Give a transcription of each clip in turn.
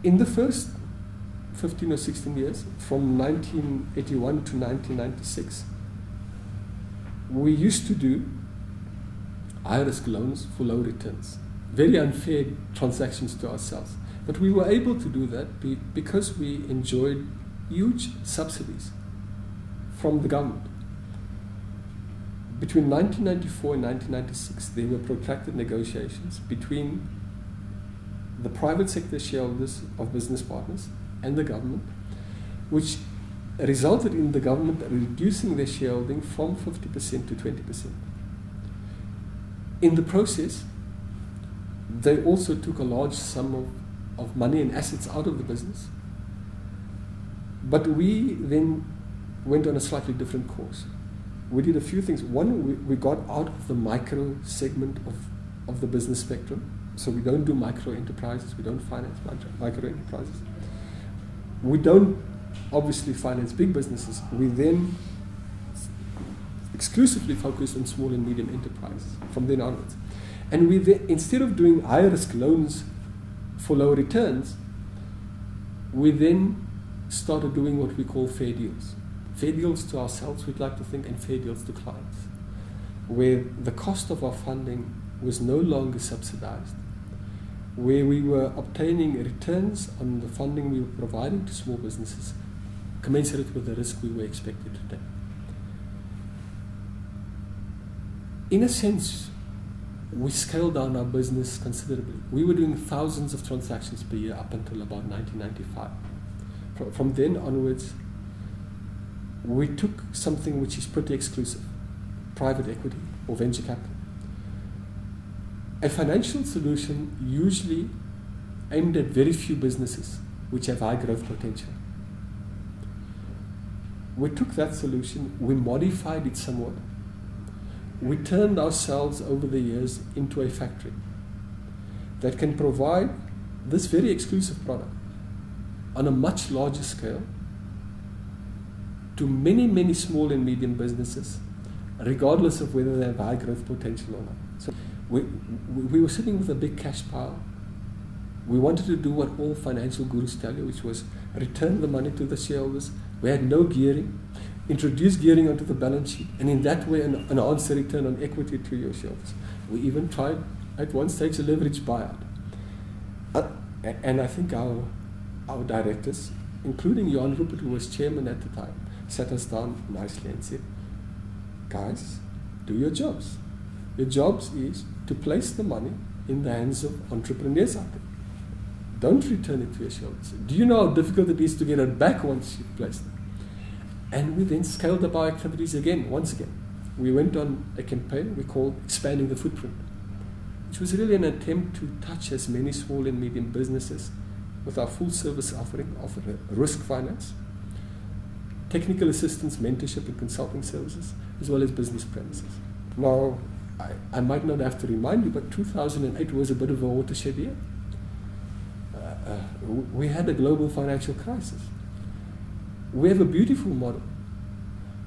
In the first 15 or 16 years, from 1981 to 1996, we used to do high-risk loans for low returns. Very unfair transactions to ourselves. But we were able to do that because we enjoyed huge subsidies from the government. Between 1994 and 1996, there were protracted negotiations between the private sector shareholders of business partners and the government, which resulted in the government reducing their shareholding from 50% to 20%. In the process, they also took a large sum of money and assets out of the business. But we then went on a slightly different course. We did a few things. One, we got out of the micro segment of the business spectrum. So we don't do micro enterprises, we don't finance micro enterprises. We don't obviously finance big businesses. We then exclusively focus on small and medium enterprises from then onwards. And we then, instead of doing high risk loans for low returns, we then started doing what we call fair deals. Fair deals to ourselves, we'd like to think, and fair deals to clients, where the cost of our funding was no longer subsidized, where we were obtaining returns on the funding we were providing to small businesses commensurate with the risk we were expected to take. In a sense, we scaled down our business considerably. We were doing thousands of transactions per year up until about 1995. From then onwards, we took something which is pretty exclusive, private equity or venture capital. A financial solution usually aimed at very few businesses which have high growth potential. We took that solution, we modified it somewhat. We turned ourselves over the years into a factory that can provide this very exclusive product on a much larger scale to many, many small and medium businesses, regardless of whether they have high growth potential or not. So we were sitting with a big cash pile. We wanted to do what all financial gurus tell you, which was return the money to the shareholders. We had no gearing, introduce gearing onto the balance sheet, and in that way enhance the return on equity to your shareholders. We even tried at one stage a leverage buyout. And I think our directors, including Johan Rupert, who was chairman at the time, sat us down nicely and said, guys, do your jobs. Your jobs is to place the money in the hands of entrepreneurs out there. Don't return it to your shareholders. Do you know how difficult it is to get it back once you've placed it? And we then scaled up our activities once again. We went on a campaign we called Expanding the Footprint, which was really an attempt to touch as many small and medium businesses with our full service offering of risk finance, technical assistance, mentorship and consulting services, as well as business premises. Now, I might not have to remind you, but 2008 was a bit of a watershed year. We had a global financial crisis. We have a beautiful model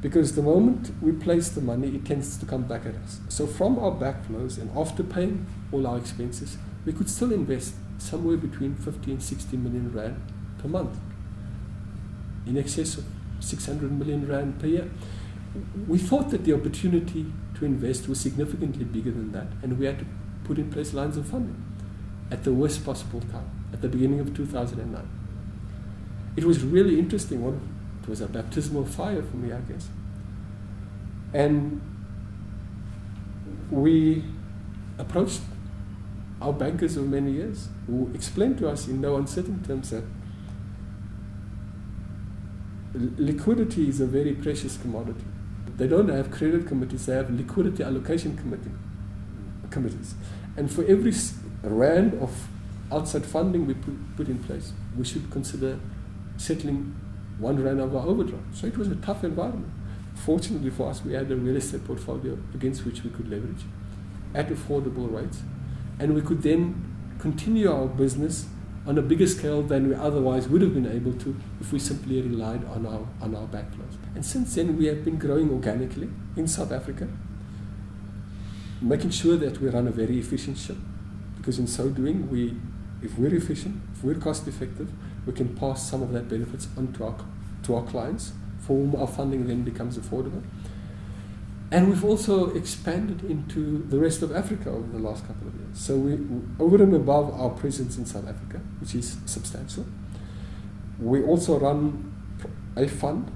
because the moment we place the money, it tends to come back at us. So from our backflows and after paying all our expenses, we could still invest somewhere between 50 and 60 million rand per month, in excess of 600 million rand per year. We thought that the opportunity to invest was significantly bigger than that, and we had to put in place lines of funding at the worst possible time, at the beginning of 2009. It was really interesting. It was a baptismal fire for me, I guess. And we approached our bankers of many years, who explained to us in no uncertain terms that liquidity is a very precious commodity. They don't have credit committees, they have liquidity allocation committees. And for every rand of outside funding we put in place, we should consider settling 1 rand of our overdraft. So it was a tough environment. Fortunately for us, we had a real estate portfolio against which we could leverage at affordable rates. And we could then continue our business on a bigger scale than we otherwise would have been able to if we simply relied on our backflows. And since then, we have been growing organically in South Africa, making sure that we run a very efficient ship, because in so doing, we if we're efficient, if we're cost effective, we can pass some of that benefits on to our clients, for whom our funding then becomes affordable. And we've also expanded into the rest of Africa over the last couple of years. So we, over and above our presence in South Africa, which is substantial, we also run a fund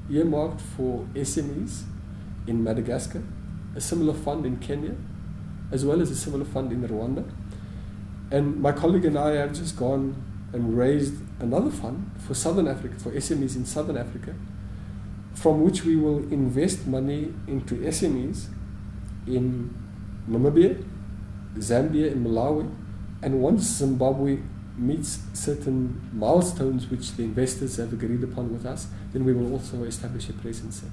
earmarked for SMEs in Madagascar, a similar fund in Kenya, as well as a similar fund in Rwanda. And my colleague and I have just gone and raised another fund for Southern Africa, for SMEs in Southern Africa, from which we will invest money into SMEs in Namibia, Zambia, and Malawi. And once Zimbabwe meets certain milestones which the investors have agreed upon with us, then we will also establish a presence there.